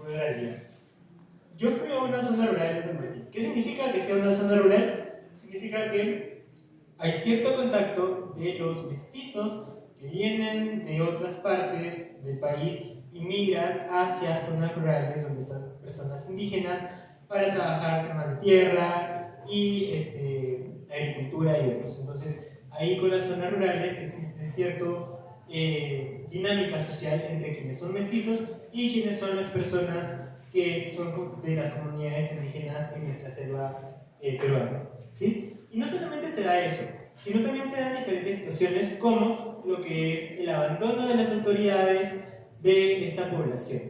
ruralidad. Yo fui a una zona rural de San Martín. ¿Qué significa que sea una zona rural? Significa que hay cierto contacto de los mestizos que vienen de otras partes del país y migran hacia zonas rurales donde están personas indígenas para trabajar temas de tierra y agricultura y otros. Entonces, ahí con las zonas rurales existe cierta dinámica social entre quienes son mestizos y quienes son las personas que son de las comunidades indígenas en nuestra selva peruana, ¿sí? Y no solamente se da eso, sino también se dan diferentes situaciones como lo que es el abandono de las autoridades de esta población.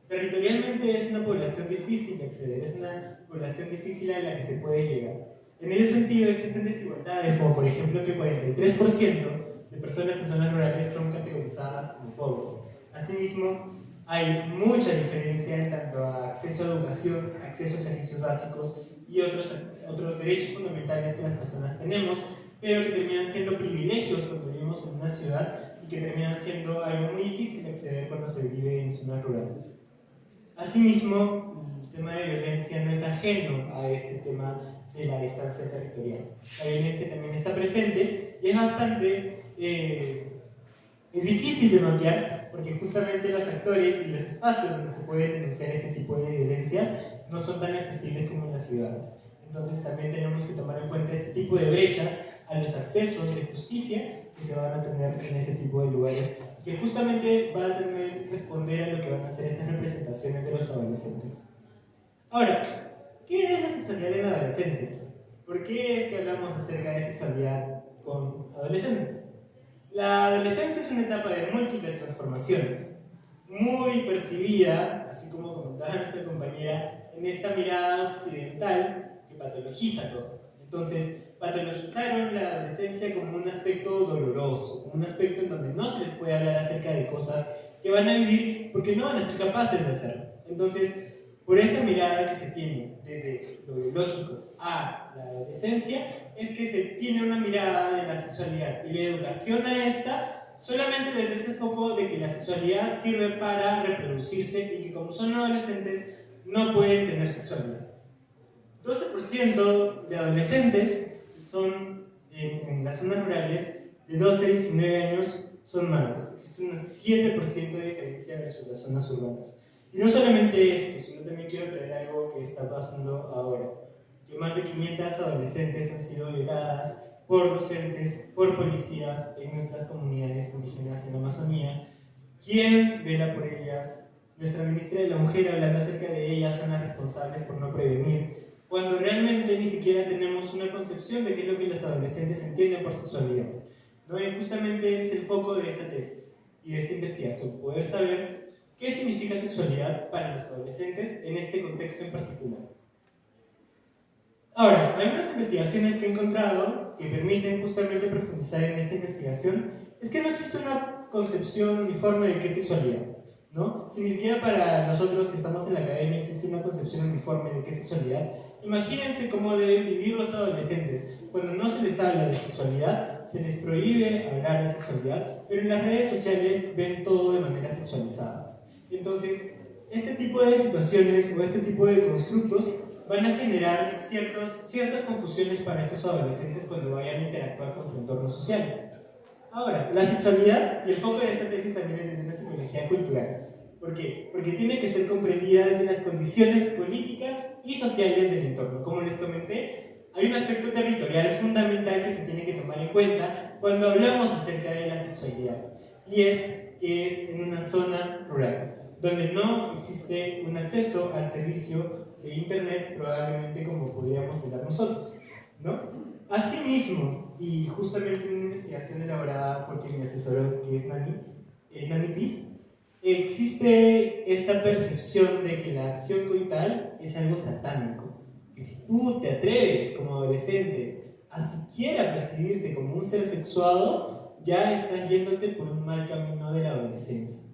Territorialmente es una población difícil de acceder, es una población difícil a la que se puede llegar. En ese sentido existen desigualdades, como por ejemplo que 43% de personas en zonas rurales son categorizadas como pobres. Asimismo, hay mucha diferencia en tanto a acceso a educación, acceso a servicios básicos y otros derechos fundamentales que las personas tenemos, pero que terminan siendo privilegios cuando vivimos en una ciudad y que terminan siendo algo muy difícil de acceder cuando se vive en zonas rurales. Asimismo, el tema de violencia no es ajeno a este tema de la distancia territorial. La violencia también está presente y es bastante es difícil de mapear porque justamente los actores y los espacios donde se pueden denunciar este tipo de violencias no son tan accesibles como en las ciudades. Entonces también tenemos que tomar en cuenta este tipo de brechas a los accesos de justicia que se van a tener en ese tipo de lugares, que justamente van a tener que responder a lo que van a hacer estas representaciones de los adolescentes. Ahora, ¿qué es la sexualidad en la adolescencia? ¿Por qué es que hablamos acerca de sexualidad con adolescentes? La adolescencia es una etapa de múltiples transformaciones, muy percibida, así como comentaba nuestra compañera, en esta mirada occidental que patologiza todo. Entonces, patologizaron la adolescencia como un aspecto doloroso, como un aspecto en donde no se les puede hablar acerca de cosas que van a vivir porque no van a ser capaces de hacerlo. Entonces, por esa mirada que se tiene desde lo biológico a la adolescencia, es que se tiene una mirada de la sexualidad y la educación a esta solamente desde ese foco de que la sexualidad sirve para reproducirse y que como son adolescentes no pueden tener sexualidad. 12% de adolescentes son en las zonas rurales de 12 a 19 años son madres. Existe un 7% de diferencia versus las zonas urbanas. Y no solamente esto, sino también quiero traer algo que está pasando ahora. Que más de 500 adolescentes han sido violadas por docentes, por policías en nuestras comunidades indígenas en la Amazonía. ¿Quién vela por ellas? Nuestra ministra de la Mujer, hablando acerca de ellas, son las responsables por no prevenir, cuando realmente ni siquiera tenemos una concepción de qué es lo que los adolescentes entienden por sexualidad. ¿No? Y justamente es el foco de esta tesis y de esta investigación, poder saber qué significa sexualidad para los adolescentes en este contexto en particular. Ahora, hay unas investigaciones que he encontrado que permiten justamente profundizar en esta investigación, es que no existe una concepción uniforme de qué es sexualidad, ¿no? Si ni siquiera para nosotros que estamos en la academia existe una concepción uniforme de qué es sexualidad, imagínense cómo deben vivir los adolescentes. Cuando no se les habla de sexualidad, se les prohíbe hablar de sexualidad, pero en las redes sociales ven todo de manera sexualizada. Entonces, este tipo de situaciones o este tipo de constructos van a generar ciertas confusiones para estos adolescentes cuando vayan a interactuar con su entorno social. Ahora, la sexualidad y el foco de esta tesis también es desde una psicología cultural. ¿Por qué? Porque tiene que ser comprendida desde las condiciones políticas y sociales del entorno. Como les comenté, hay un aspecto territorial fundamental que se tiene que tomar en cuenta cuando hablamos acerca de la sexualidad, y es que es en una zona rural, donde no existe un acceso al servicio de internet probablemente como podríamos tener nosotros, ¿no? Asimismo, y justamente en una investigación elaborada por quien me asesoró, que es Nani Piz, existe esta percepción de que la acción coital es algo satánico. Que si tú te atreves como adolescente a siquiera percibirte como un ser sexuado, ya estás yéndote por un mal camino de la adolescencia.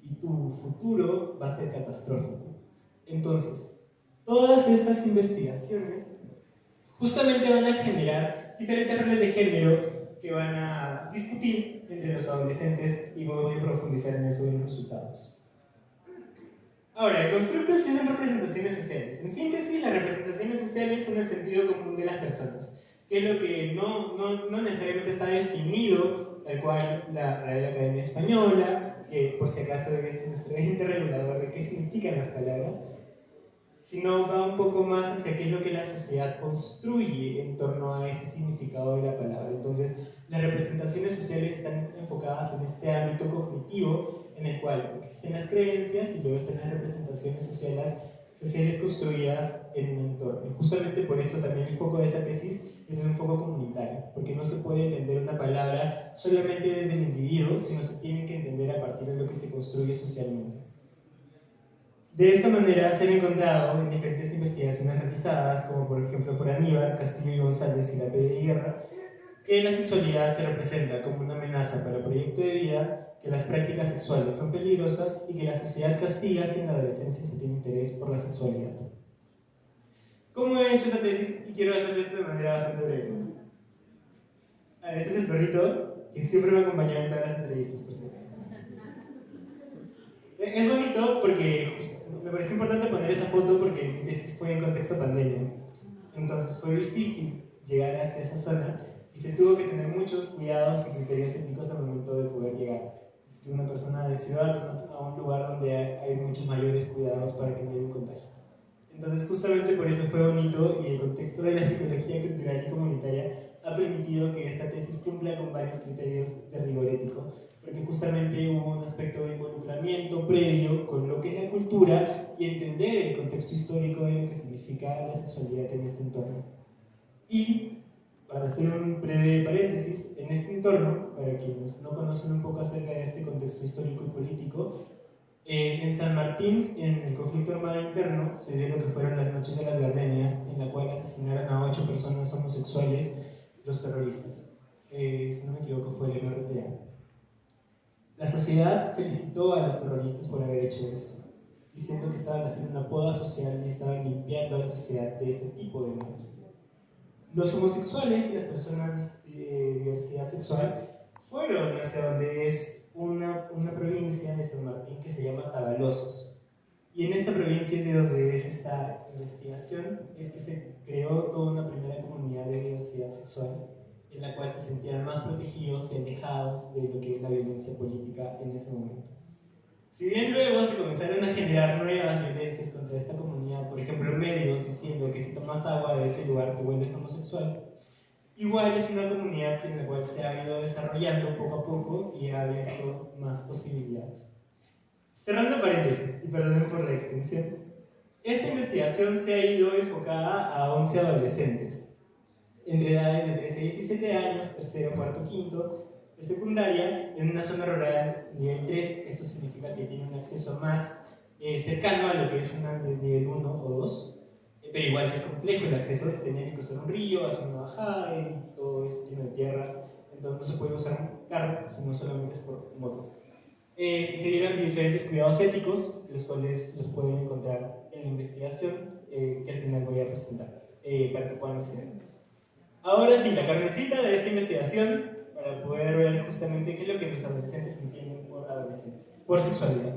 Y tu futuro va a ser catastrófico. Entonces, todas estas investigaciones justamente van a generar diferentes roles de género que van a discutir entre los adolescentes y voy a profundizar en eso en los resultados. Ahora, el constructo sí son representaciones sociales. En síntesis, las representaciones sociales son el sentido común de las personas, que es lo que no necesariamente está definido, tal cual la Real Academia Española, que por si acaso es nuestro ente regulador de qué significan las palabras, sino va un poco más hacia qué es lo que la sociedad construye en torno a ese significado de la palabra. Entonces, las representaciones sociales están enfocadas en este ámbito cognitivo en el cual existen las creencias y luego están las representaciones sociales construidas en un entorno. Y justamente por eso también el foco de esta tesis es un foco comunitario, porque no se puede entender una palabra solamente desde el individuo, sino se tiene que entender a partir de lo que se construye socialmente. De esta manera se han encontrado en diferentes investigaciones realizadas, como por ejemplo por Aníbal, Castillo y González y la Pedra y Guerra, que la sexualidad se representa como una amenaza para el proyecto de vida, que las prácticas sexuales son peligrosas y que la sociedad castiga si en la adolescencia se tiene interés por la sexualidad. ¿Cómo he hecho esa tesis? Y quiero hacerlo esto de manera bastante breve. Este es el perrito que siempre me acompañó en todas las entrevistas, por cierto. Es bonito porque me parece importante poner esa foto porque mi tesis fue en contexto pandemia. Entonces fue difícil llegar hasta esa zona y se tuvo que tener muchos cuidados y criterios éticos al momento de poder llegar de una persona de ciudad a un lugar donde hay muchos mayores cuidados para que no haya un contagio. Entonces justamente por eso fue bonito y el contexto de la psicología cultural y comunitaria ha permitido que esta tesis cumpla con varios criterios de rigor ético, porque justamente hubo un aspecto de involucramiento previo con lo que es la cultura y entender el contexto histórico de lo que significa la sexualidad en este entorno. Y, para hacer un breve paréntesis, en este entorno, para quienes no conocen un poco acerca de este contexto histórico y político, en San Martín, en el conflicto armado interno, se dio lo que fueron las Noches de las Gardenias, en la cual asesinaron a 8 personas homosexuales los terroristas. Si no me equivoco, fue el MRTA. La sociedad felicitó a los terroristas por haber hecho eso, diciendo que estaban haciendo una poda social y estaban limpiando a la sociedad de este tipo de mal. Los homosexuales y las personas de diversidad sexual fueron hacia donde es una provincia de San Martín que se llama Tabalosos. Y en esta provincia es de donde es esta investigación, es que se creó toda una primera comunidad de diversidad sexual en la cual se sentían más protegidos y alejados de lo que es la violencia política en ese momento. Si bien luego se comenzaron a generar nuevas violencias contra esta comunidad, por ejemplo medios diciendo que si tomas agua de ese lugar te vuelves homosexual, igual es una comunidad en la cual se ha ido desarrollando poco a poco y ha abierto más posibilidades. Cerrando paréntesis, y perdonen por la extensión, esta investigación se ha ido enfocada a 11 adolescentes, entre edades de 13 a 17 años, tercero, cuarto, quinto, de secundaria, en una zona rural nivel 3. Esto significa que tiene un acceso más cercano a lo que es una de nivel 1 o 2, pero igual es complejo el acceso, tenía que cruzar un río, hacer una bajada y todo es lleno de tierra, entonces no se puede usar un carro, sino solamente es por moto. Se dieron diferentes cuidados éticos, los cuales los pueden encontrar en la investigación que al final voy a presentar, para que puedan acceder. Ahora sí, la carnecita de esta investigación, para poder ver justamente qué es lo que los adolescentes entienden por adolescencia, por sexualidad.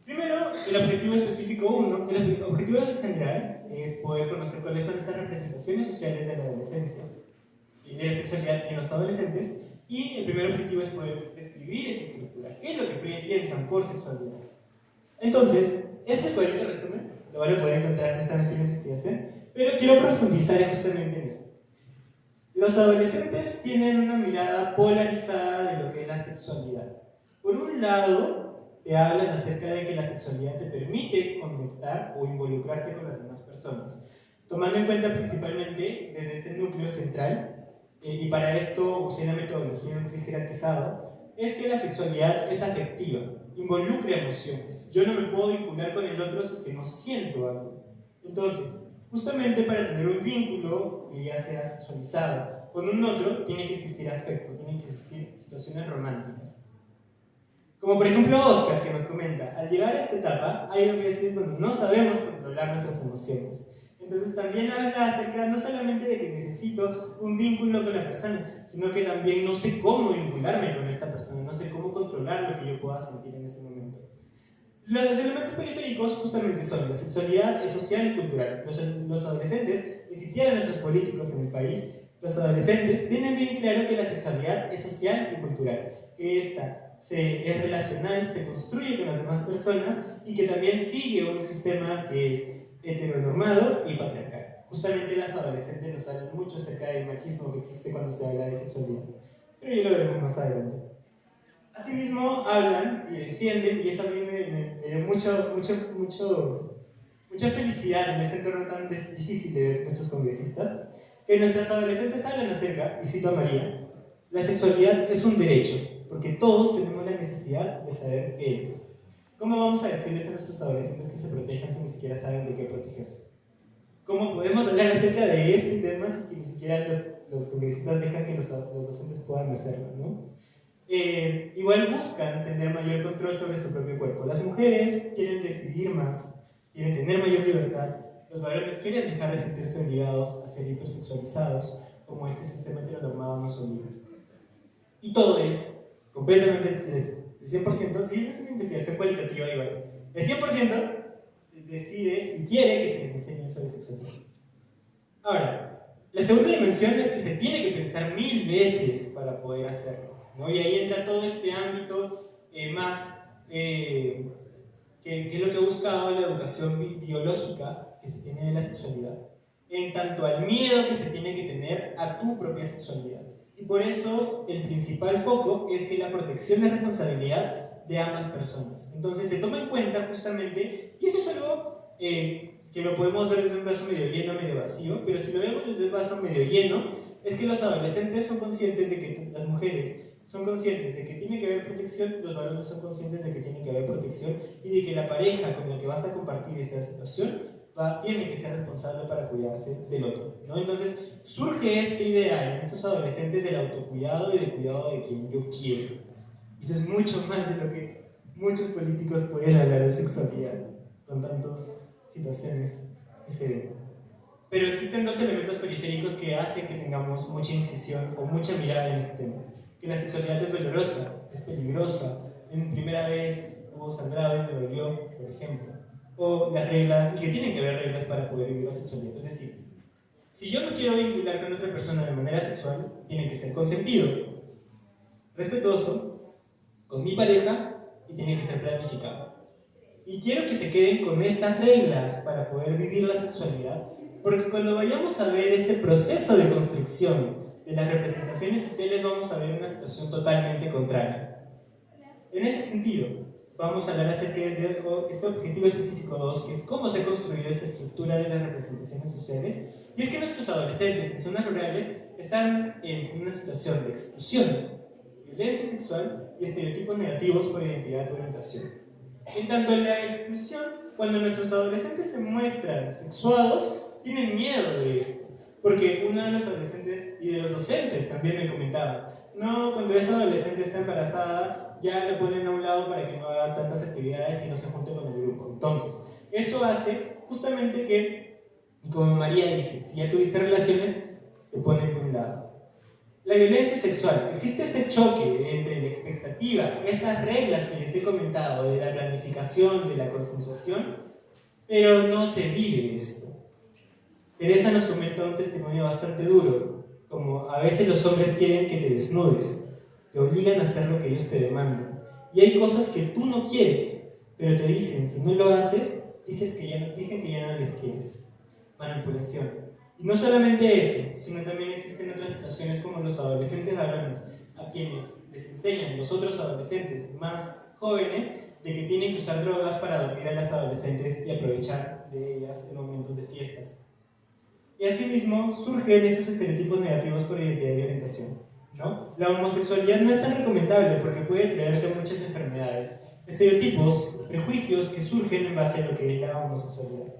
Primero, el objetivo específico 1, el objetivo general es poder conocer cuáles son estas representaciones sociales de la adolescencia y de la sexualidad en los adolescentes, y el primer objetivo es poder describir esa estructura, qué es lo que piensan por sexualidad. Entonces, ese es el cuadrito resumen, lo van a poder encontrar justamente en la investigación, pero quiero profundizar justamente en esto. Los adolescentes tienen una mirada polarizada de lo que es la sexualidad. Por un lado, te hablan acerca de que la sexualidad te permite conectar o involucrarte con las demás personas, tomando en cuenta principalmente desde este núcleo central, y para esto usé la metodología de Prisker Quesado, es que la sexualidad es afectiva, involucra emociones. Yo no me puedo vincular con el otro si es que no siento algo. Entonces, justamente para tener un vínculo que ya sea sexualizado con un otro, tiene que existir afecto, tienen que existir situaciones románticas. Como por ejemplo Oscar, que nos comenta, al llegar a esta etapa hay veces donde no sabemos controlar nuestras emociones. Entonces también habla acerca no solamente de que necesito un vínculo con la persona, sino que también no sé cómo vincularme con esta persona, no sé cómo controlar lo que yo pueda sentir en este momento. Los elementos periféricos justamente son la sexualidad, es social y cultural. Los adolescentes, ni siquiera nuestros políticos en el país, los adolescentes tienen bien claro que la sexualidad es social y cultural, que esta es relacional, se construye con las demás personas y que también sigue un sistema que es heteronormado y patriarcal. Justamente las adolescentes nos hablan mucho acerca del machismo que existe cuando se habla de sexualidad, pero ya lo veremos más adelante. Asimismo, hablan y defienden, y eso a mí me dio mucha felicidad en este entorno tan difícil de ver nuestros congresistas, que nuestras adolescentes hablan acerca, y cito a María, la sexualidad es un derecho, porque todos tenemos la necesidad de saber qué es. ¿Cómo vamos a decirles a nuestros adolescentes que se protejan si ni siquiera saben de qué protegerse? ¿Cómo podemos hablar acerca de este tema si es que ni siquiera los congresistas dejan que los docentes puedan hacerlo, ¿no? Igual buscan tener mayor control sobre su propio cuerpo. Las mujeres quieren decidir más, quieren tener mayor libertad. Los varones quieren dejar de sentirse obligados a ser hipersexualizados, como este sistema heteronormado nos obliga. Y todo es completamente el 100%, si es una investigación cualitativa igual, el 100% decide y quiere que se les enseñe sobre sexualidad. Ahora, la segunda dimensión es que se tiene que pensar 1000 veces para poder hacerlo, ¿no? Y ahí entra todo este ámbito más que es lo que ha buscado la educación biológica que se tiene de la sexualidad, en tanto al miedo que se tiene que tener a tu propia sexualidad. Y por eso el principal foco es que la protección es responsabilidad de ambas personas. Entonces se toma en cuenta justamente, y eso es algo que lo podemos ver desde un vaso medio lleno, medio vacío, pero si lo vemos desde un vaso medio lleno, es que los adolescentes son conscientes de que las mujeres son conscientes de que tiene que haber protección, los varones son conscientes de que tiene que haber protección y de que la pareja con la que vas a compartir esa situación tiene que ser responsable para cuidarse del otro, ¿no? Entonces surge esta idea en estos adolescentes del autocuidado y del cuidado de quien yo quiero. Y eso es mucho más de lo que muchos políticos pueden hablar de sexualidad con tantas situaciones que se ven. Pero existen dos elementos periféricos que hacen que tengamos mucha incisión o mucha mirada en este tema. Que la sexualidad es dolorosa, es peligrosa. En primera vez hubo sangrado y me dolió, por ejemplo. O las reglas, y que tienen que haber reglas para poder vivir la sexualidad. Es decir, si yo me quiero vincular con otra persona de manera sexual, tiene que ser consentido, respetuoso, con mi pareja y tiene que ser planificado. Y quiero que se queden con estas reglas para poder vivir la sexualidad, porque cuando vayamos a ver este proceso de construcción de las representaciones sociales vamos a ver una situación totalmente contraria. En ese sentido, vamos a hablar acerca de este objetivo específico 2, que es cómo se ha construido esta estructura de las representaciones sociales, y es que nuestros adolescentes en zonas rurales están en una situación de exclusión, violencia sexual y estereotipos negativos por identidad y orientación. En tanto en la exclusión, cuando nuestros adolescentes se muestran sexuados, tienen miedo de esto. Porque uno de los adolescentes y de los docentes también me comentaba, no, cuando esa adolescente está embarazada, ya la ponen a un lado para que no haga tantas actividades y no se junte con el grupo. Entonces, eso hace justamente que, como María dice, si ya tuviste relaciones, te ponen de un lado. La violencia sexual. Existe este choque entre la expectativa, estas reglas que les he comentado, de la planificación, de la consensuación, pero no se vive esto. Teresa nos comenta un testimonio bastante duro, como a veces los hombres quieren que te desnudes, te obligan a hacer lo que ellos te demandan, y hay cosas que tú no quieres, pero te dicen, si no lo haces, dicen que ya no les quieres. Manipulación. Y no solamente eso, sino también existen otras situaciones como los adolescentes varones, a quienes les enseñan los otros adolescentes más jóvenes de que tienen que usar drogas para dormir a las adolescentes y aprovechar de ellas en momentos de fiestas. Y asimismo surgen estos estereotipos negativos por identidad y orientación, ¿no? La homosexualidad no es tan recomendable porque puede traerte muchas enfermedades, estereotipos, prejuicios que surgen en base a lo que es la homosexualidad.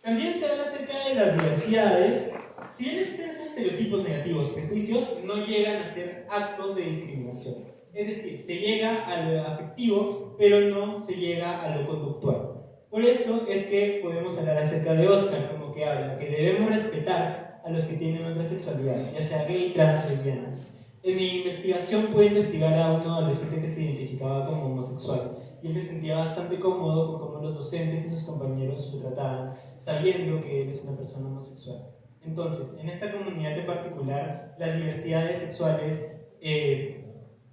También se habla acerca de las diversidades. Si bien existen estos estereotipos negativos, prejuicios, no llegan a ser actos de discriminación. Es decir, se llega a lo afectivo, pero no se llega a lo conductual. Por eso es que podemos hablar acerca de Oscar, como que habla, que debemos respetar a los que tienen otra sexualidad, ya sea gay, trans, lesbiana. En mi investigación pude investigar a un adolescente que se identificaba como homosexual. y él se sentía bastante cómodo con cómo los docentes y sus compañeros lo trataban, sabiendo que él es una persona homosexual. Entonces, en esta comunidad en particular, las diversidades sexuales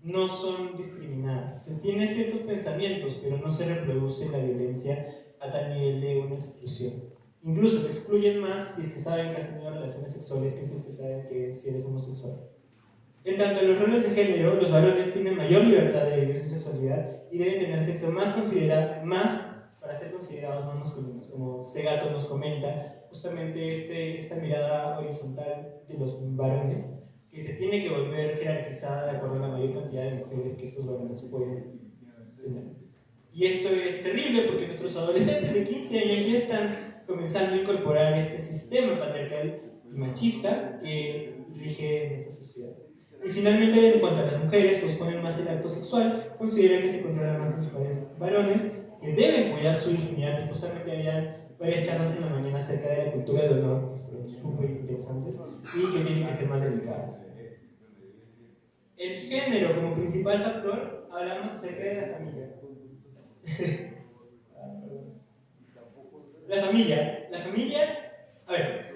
no son discriminadas. Se tiene ciertos pensamientos, pero no se reproduce la violencia a tal nivel de una exclusión. Incluso te excluyen más si es que saben que has tenido relaciones sexuales que si es que saben que si eres homosexual. En tanto en los roles de género, los varones tienen mayor libertad de vivir su sexualidad y deben tener sexo más para ser considerados más masculinos. Como Segato nos comenta, justamente esta mirada horizontal de los varones que se tiene que volver jerarquizada de acuerdo a la mayor cantidad de mujeres que estos varones pueden tener. Y esto es terrible porque nuestros adolescentes de 15 años ya están comenzando a incorporar este sistema patriarcal y machista que rige en esta sociedad. Y finalmente, en cuanto a las mujeres, posponen más el acto sexual, consideran que se controlan más sus varones, que deben cuidar su virginidad, y justamente había varias charlas en la mañana acerca de la cultura del honor, que fueron súper interesantes, y que tienen que ser más delicadas. El género como principal factor, hablamos acerca de la familia. La familia, a ver,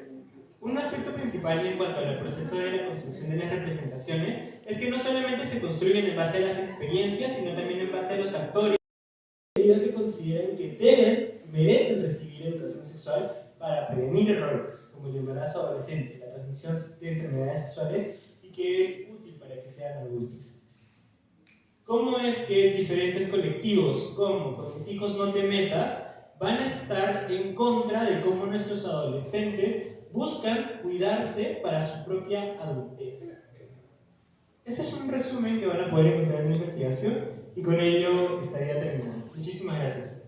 un aspecto principal en cuanto al proceso de la construcción de las representaciones es que no solamente se construyen en base a las experiencias, sino también en base a los actores que consideran que merecen recibir educación sexual para prevenir errores, como el embarazo adolescente, la transmisión de enfermedades sexuales, y que es útil para que sean adultos. ¿Cómo es que diferentes colectivos, como Con mis hijos no te metas, van a estar en contra de cómo nuestros adolescentes buscan cuidarse para su propia adultez? Este es un resumen que van a poder encontrar en la investigación y con ello estaría terminando. Muchísimas gracias.